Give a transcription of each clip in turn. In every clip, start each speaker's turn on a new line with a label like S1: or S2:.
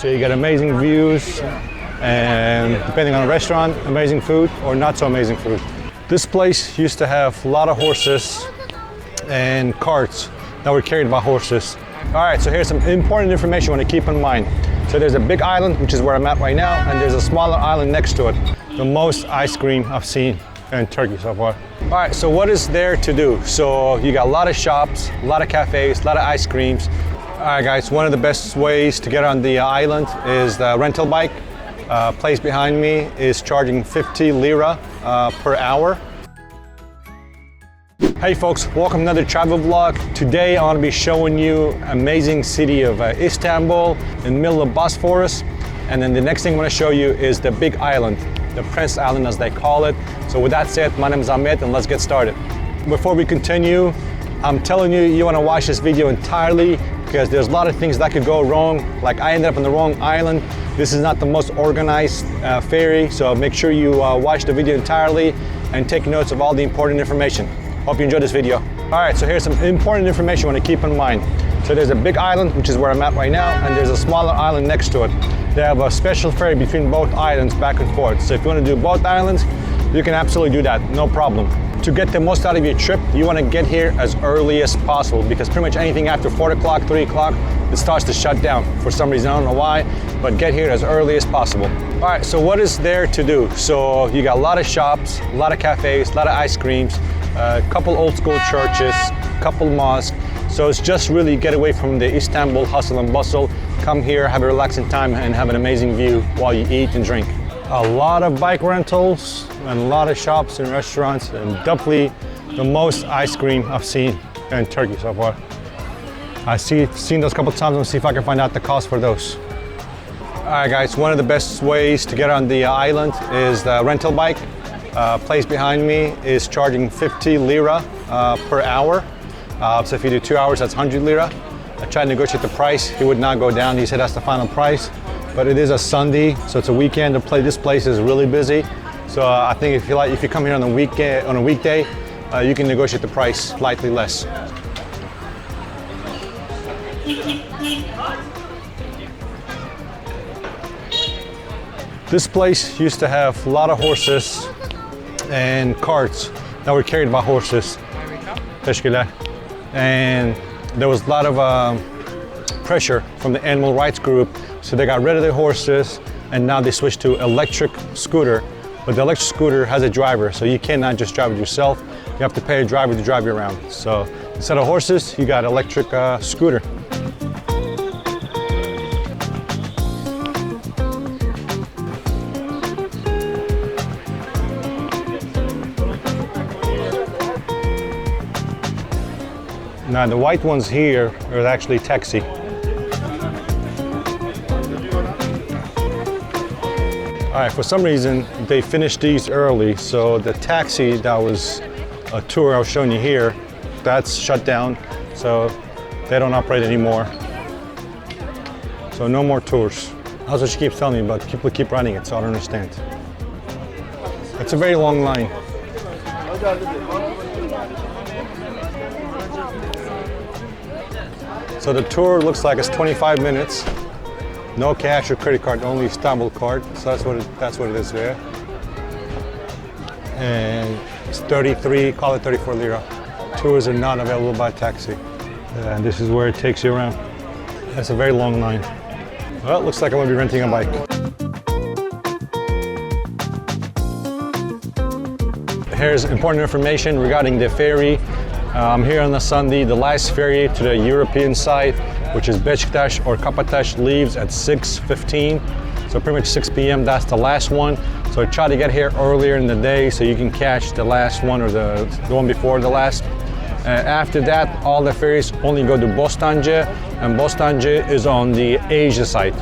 S1: So you get amazing views and depending on the restaurant, amazing food or not so amazing food. This place used to have a lot of horses and carts that were carried by horses. All right, so here's some important information you want to keep in mind. So there's a big island, which is where I'm at right now, and there's a smaller island next to it. The most ice cream I've seen in Turkey so far. All right, so what is there to do? So you got a lot of shops, a lot of cafes, a lot of ice creams. All right, guys, one of the best ways to get on the island is the rental bike. Place behind me is charging 50 lira per hour. Hey folks, welcome to another travel vlog. Today I want to be showing you amazing city of Istanbul in the middle of Bosphorus. And then the next thing I want to show you is the big island, the Princes Island as they call it. So with that said, my name is Ahmet and let's get started. Before we continue, I'm telling you, you want to watch this video entirely because there's a lot of things that could go wrong. Like I ended up on the wrong island. This is not the most organized ferry, so make sure you watch the video entirely and take notes of all the important information. Hope you enjoyed this video. All right, so here's some important information you want to keep in mind. So there's a big island, which is where I'm at right now, and there's a smaller island next to it. They have a special ferry between both islands back and forth. So if you want to do both islands, you can absolutely do that, no problem. To get the most out of your trip, you want to get here as early as possible because pretty much anything after 4 o'clock, 3 o'clock, it starts to shut down. For some reason, I don't know why, but get here as early as possible. All right, so what is there to do? So you got a lot of shops, a lot of cafes, a lot of ice creams, a couple old school churches, a couple mosques. So it's just really get away from the Istanbul hustle and bustle. Come here, have a relaxing time and have an amazing view while you eat and drink. A lot of bike rentals and a lot of shops and restaurants and definitely the most ice cream I've seen in Turkey so far. I've seen those a couple times. Let's see if I can find out the cost for those. All right guys, one of the best ways to get on the island is the rental bike. Place behind me is charging 50 lira per hour. So if you do 2 hours, that's 100 lira. I tried to negotiate the price. He would not go down. He said that's the final price. But it is a Sunday, so it's a weekend. This place is really busy. So I think if you come here on a weekday, you can negotiate the price slightly less. This place used to have a lot of horses and carts that were carried by horses. Teşekkürler. And there was a lot of pressure from the animal rights group, so they got rid of the horses and now they switched to electric scooter. But the electric scooter has a driver, so you cannot just drive it yourself. You have to pay a driver to drive you around. So instead of horses, you got electric scooter. Now the white ones here are actually taxi. All right, for some reason they finished these early, so the taxi that was a tour I was showing you here, that's shut down, so they don't operate anymore. So no more tours. That's what she keeps telling me, but people keep running it, so I don't understand. It's a very long line. So the tour looks like it's 25 minutes. No cash or credit card, only Istanbul card. So that's what it is there. And it's 33, call it 34 lira. Tours are not available by taxi. And this is where it takes you around. That's a very long line. Well, it looks like I'm gonna be renting a bike. Here's important information regarding the ferry. I'm here on a Sunday. The last ferry to the European side, which is Beşiktaş or Kapataş, leaves at 6:15. So pretty much 6 p.m. That's the last one. So try to get here earlier in the day so you can catch the last one or the one before the last. After that, all the ferries only go to Bostancı, and Bostancı is on the Asia side.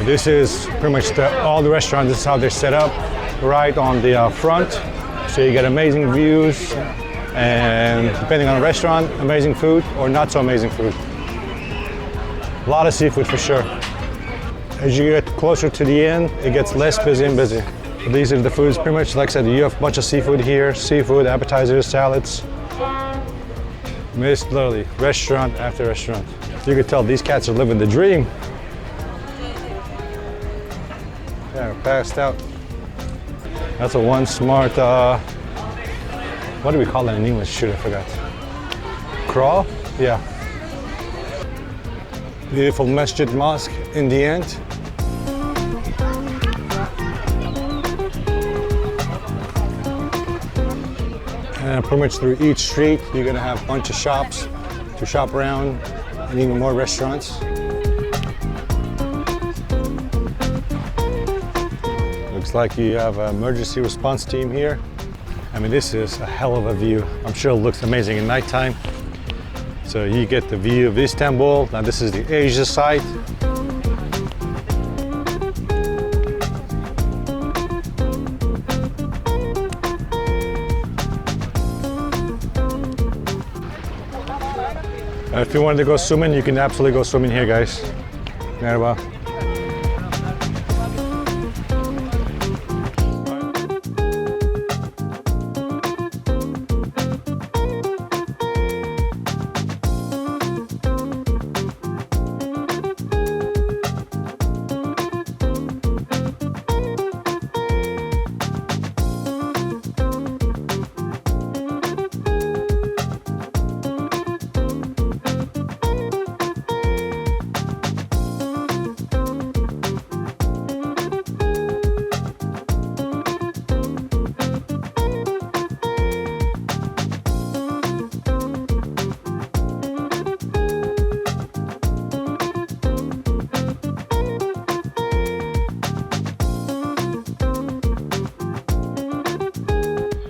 S1: This is pretty much all the restaurants. This is how they're set up, right on the front. So you get amazing views, and depending on the restaurant, amazing food or not so amazing food. A lot of seafood for sure. As you get closer to the end, it gets less busy and busy. These are the foods pretty much. Like I said, you have a bunch of seafood here. Seafood, appetizers, salads. I mean, it's literally restaurant after restaurant. You can tell these cats are living the dream. Yeah, passed out. That's a one smart, what do we call that in English? Shoot, I forgot. Crawl? Yeah. Beautiful masjid mosque in the end. And pretty much through each street, you're gonna have a bunch of shops to shop around and even more restaurants. Looks like you have an emergency response team here. I mean, this is a hell of a view. I'm sure it looks amazing at nighttime. So you get the view of Istanbul. Now this is the Asia side. If you wanted to go swimming, you can absolutely go swimming here, guys. Merhaba.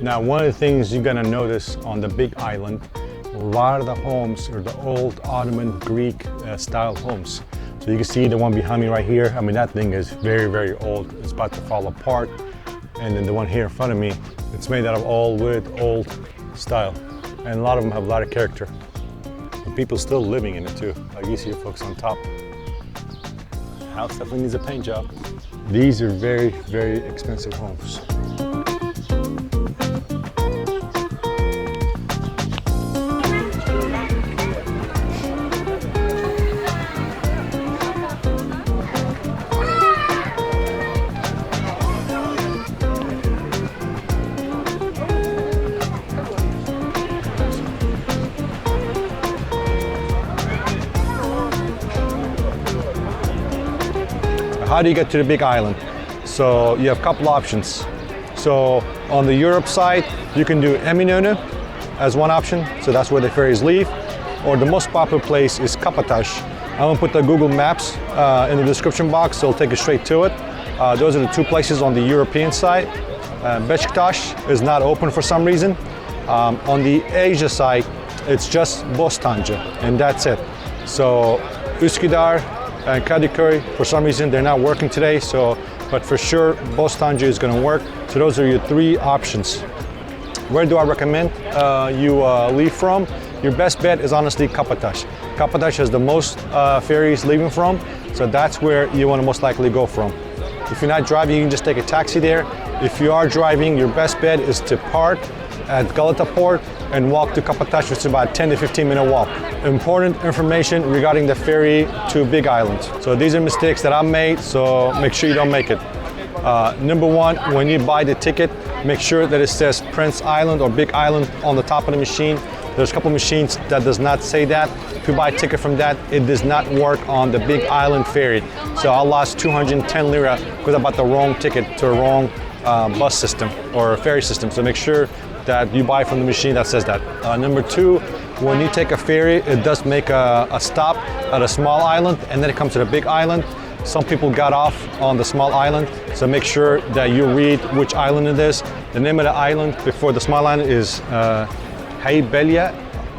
S1: Now, one of the things you're gonna notice on the big island, a lot of the homes are the old Ottoman Greek style homes. So you can see the one behind me right here. I mean, that thing is very, very old. It's about to fall apart. And then the one here in front of me, it's made out of all wood, old style. And a lot of them have a lot of character. And people still living in it too. Like you see the folks on top. The house definitely needs a paint job. These are very, very expensive homes. How do you get to the big island? So you have a couple options. So on the Europe side, you can do Eminönü as one option. So that's where the ferries leave. Or the most popular place is Kapataş. I'm gonna put the Google Maps in the description box, so it'll take you straight to it. Those are the two places on the European side. Beşiktaş is not open for some reason. On the Asia side, it's just Bostancı, and that's it. So Üsküdar and Kadıköy, for some reason, they're not working today. So, but for sure, Bostancı is going to work. So those are your three options. Where do I recommend you leave from? Your best bet is honestly Kapataş. Kapataş has the most ferries leaving from, so that's where you want to most likely go from. If you're not driving, you can just take a taxi there. If you are driving, your best bet is to park at Galata Port and walk to Kapataş, which is about a 10 to 15 minute walk. Important information regarding the ferry to Big Island. So these are mistakes that I made, so make sure you don't make it. Number one, when you buy the ticket, make sure that it says Prince Island or Big Island on the top of the machine. There's a couple machines that does not say that. If you buy a ticket from that, it does not work on the Big Island ferry. So I lost 210 lira because I bought the wrong ticket to a wrong bus system or ferry system. So make sure that you buy from the machine that says that. Number two, when you take a ferry, it does make a stop at a small island and then it comes to the big island. Some people got off on the small island, so make sure that you read which island it is. The name of the island before the small island is Heybeliada.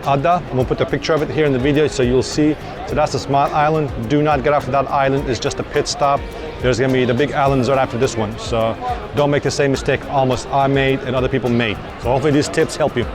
S1: I'm gonna put a picture of it here in the video so you'll see. So that's the small island. Do not get off of that island, it's just a pit stop. There's gonna be the big islands right after this one. So don't make the same mistake almost I made and other people made. So hopefully these tips help you.